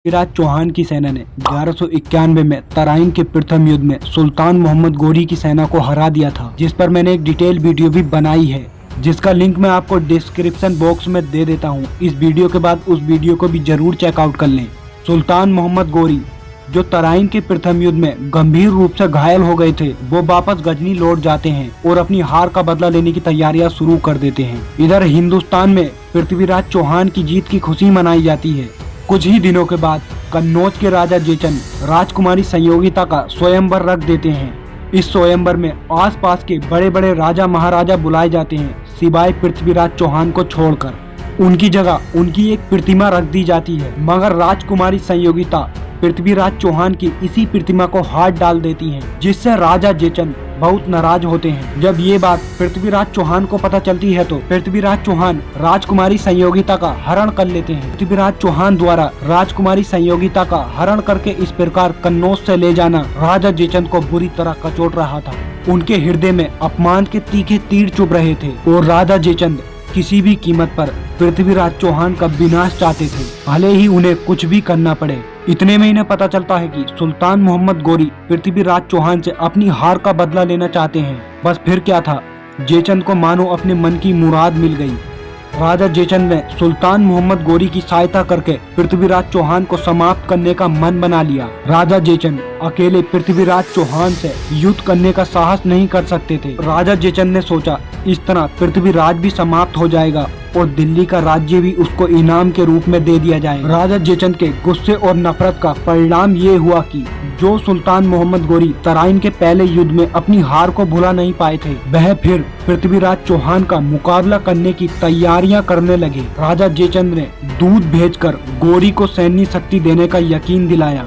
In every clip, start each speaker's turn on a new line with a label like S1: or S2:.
S1: पृथ्वीराज चौहान की सेना ने 1191 में तराइन के प्रथम युद्ध में सुल्तान मोहम्मद गोरी की सेना को हरा दिया था, जिस पर मैंने एक डिटेल वीडियो भी बनाई है, जिसका लिंक मैं आपको डिस्क्रिप्शन बॉक्स में दे देता हूं। इस वीडियो के बाद उस वीडियो को भी जरूर चेकआउट कर लें। सुल्तान मोहम्मद गोरी जो तराइन के प्रथम युद्ध में गंभीर रूप से घायल हो गए थे, वो वापस गजनी लौट जाते हैं और अपनी हार का बदला लेने की तैयारियां शुरू कर देते हैं। इधर हिंदुस्तान में पृथ्वीराज चौहान की जीत की खुशी मनाई जाती है। कुछ ही दिनों के बाद कन्नौज के राजा जेचन राजकुमारी संयोगिता का स्वयंवर रख देते हैं। इस स्वयंवर में आसपास के बड़े बड़े राजा महाराजा बुलाए जाते हैं, सिवाय पृथ्वीराज चौहान को छोड़कर। उनकी जगह उनकी एक प्रतिमा रख दी जाती है, मगर राजकुमारी संयोगिता पृथ्वीराज चौहान की इसी प्रतिमा को हाथ डाल देती हैं, जिससे राजा जेचन बहुत नाराज होते हैं। जब ये बात पृथ्वीराज चौहान को पता चलती है तो पृथ्वीराज चौहान राजकुमारी संयोगिता का हरण कर लेते हैं। पृथ्वीराज चौहान द्वारा राजकुमारी संयोगिता का हरण करके इस प्रकार कन्नौज से ले जाना राजा जेचन को बुरी तरह कचोट रहा था। उनके हृदय में अपमान के तीखे तीर चुभ रहे थे और राजा जेचन किसी भी कीमत पर पृथ्वीराज चौहान का विनाश चाहते थे, भले ही उन्हें कुछ भी करना पड़े। इतने में इन्हें पता चलता है कि सुल्तान मोहम्मद गोरी पृथ्वीराज चौहान से अपनी हार का बदला लेना चाहते हैं। बस फिर क्या था, जेचंद को मानो अपने मन की मुराद मिल गई। राजा जेचंद ने सुल्तान मोहम्मद गोरी की सहायता करके पृथ्वीराज चौहान को समाप्त करने का मन बना लिया। राजा जेचंद अकेले पृथ्वीराज चौहान से युद्ध करने का साहस नहीं कर सकते थे। राजा जेचंद ने सोचा, इस तरह पृथ्वीराज भी समाप्त हो जाएगा और दिल्ली का राज्य भी उसको इनाम के रूप में दे दिया जाएगा। राजा जेचंद के गुस्से और नफरत का परिणाम ये हुआ कि जो सुल्तान मोहम्मद गोरी तराइन के पहले युद्ध में अपनी हार को भुला नहीं पाए थे, वह फिर पृथ्वीराज चौहान का मुकाबला करने की तैयारियां करने लगे। राजा जेचंद ने दूत भेजकर गोरी को सैन्य शक्ति देने का यकीन दिलाया।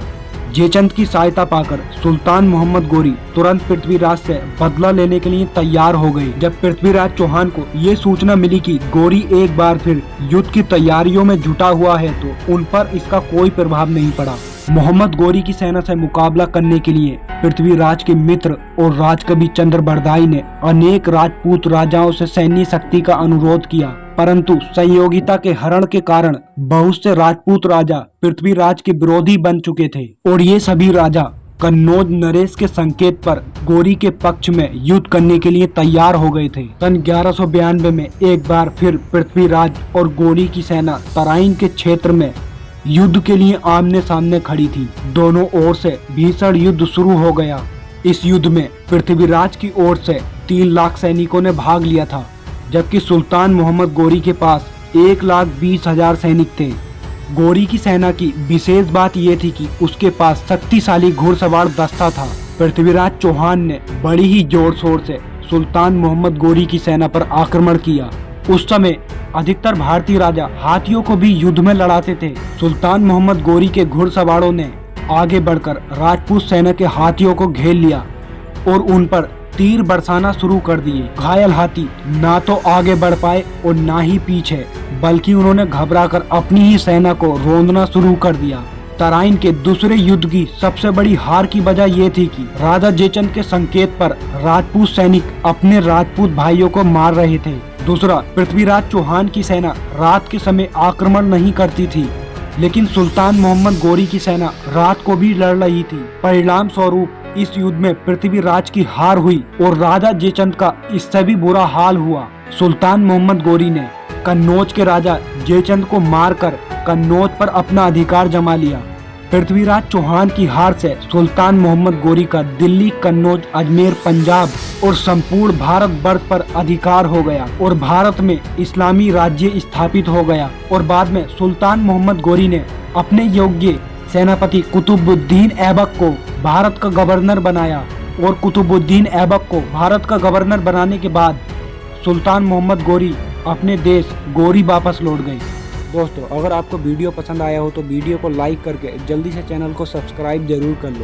S1: जेचंद की सहायता पाकर सुल्तान मोहम्मद गोरी तुरंत पृथ्वीराज से बदला लेने के लिए तैयार हो गए। जब पृथ्वीराज चौहान को ये सूचना मिली कि गोरी एक बार फिर युद्ध की तैयारियों में जुटा हुआ है, तो उन पर इसका कोई प्रभाव नहीं पड़ा। मोहम्मद गोरी की सेना से मुकाबला करने के लिए पृथ्वीराज के मित्र और राजकवि चंद्रबरदाई ने अनेक राजपूत राजाओं से सैन्य शक्ति का अनुरोध किया, परंतु संयोगिता के हरण के कारण बहुत से राजपूत राजा पृथ्वीराज के विरोधी बन चुके थे और ये सभी राजा कन्नौज नरेश के संकेत पर गोरी के पक्ष में युद्ध करने के लिए तैयार हो गए थे। सन 1192 में एक बार फिर पृथ्वीराज और गोरी की सेना तराइन के क्षेत्र में युद्ध के लिए आमने सामने खड़ी थी। दोनों ओर से भीषण युद्ध शुरू हो गया। इस युद्ध में पृथ्वीराज की ओर से 3 लाख सैनिकों ने भाग लिया था, जबकि सुल्तान मोहम्मद गोरी के पास 1,20,000 सैनिक थे। गोरी की सेना की विशेष बात यह थी कि उसके पास शक्तिशाली घुड़सवार दस्ता था। पृथ्वीराज चौहान ने बड़ी ही जोर शोर से सुल्तान मोहम्मद गोरी की सेना पर आक्रमण किया। उस समय अधिकतर भारतीय राजा हाथियों को भी युद्ध में लड़ाते थे। सुल्तान मोहम्मद गोरी के घुड़सवारों ने आगे बढ़कर राजपूत सेना के हाथियों को घेर लिया और उन पर तीर बरसाना शुरू कर दिए। घायल हाथी ना तो आगे बढ़ पाए और ना ही पीछे, बल्कि उन्होंने घबराकर अपनी ही सेना को रोंदना शुरू कर दिया। तराइन के दूसरे युद्ध की सबसे बड़ी हार की वजह ये थी कि राजा जेचंद के संकेत पर राजपूत सैनिक अपने राजपूत भाइयों को मार रहे थे। दूसरा, पृथ्वीराज चौहान की सेना रात के समय आक्रमण नहीं करती थी, लेकिन सुल्तान मोहम्मद गोरी की सेना रात को भी लड़ रही थी। परिणाम स्वरूप इस युद्ध में पृथ्वीराज की हार हुई और राजा जेचंद का इससे भी बुरा हाल हुआ। सुल्तान मोहम्मद गोरी ने कन्नौज के राजा जेचंद को मारकर कन्नौज पर अपना अधिकार जमा लिया। पृथ्वीराज चौहान की हार से सुल्तान मोहम्मद गोरी का दिल्ली, कन्नौज, अजमेर, पंजाब और संपूर्ण भारत वर्ष पर अधिकार हो गया और भारत में इस्लामी राज्य स्थापित हो गया। और बाद में सुल्तान मोहम्मद गोरी ने अपने योग्य सेनापति कुतुबुद्दीन ऐबक को भारत का गवर्नर बनाया और कुतुबुद्दीन ऐबक को भारत का गवर्नर बनाने के बाद सुल्तान मोहम्मद गोरी अपने देश गोरी वापस लौट गए। दोस्तों, अगर आपको वीडियो पसंद आया हो तो वीडियो को लाइक करके जल्दी से चैनल को सब्सक्राइब जरूर कर लो।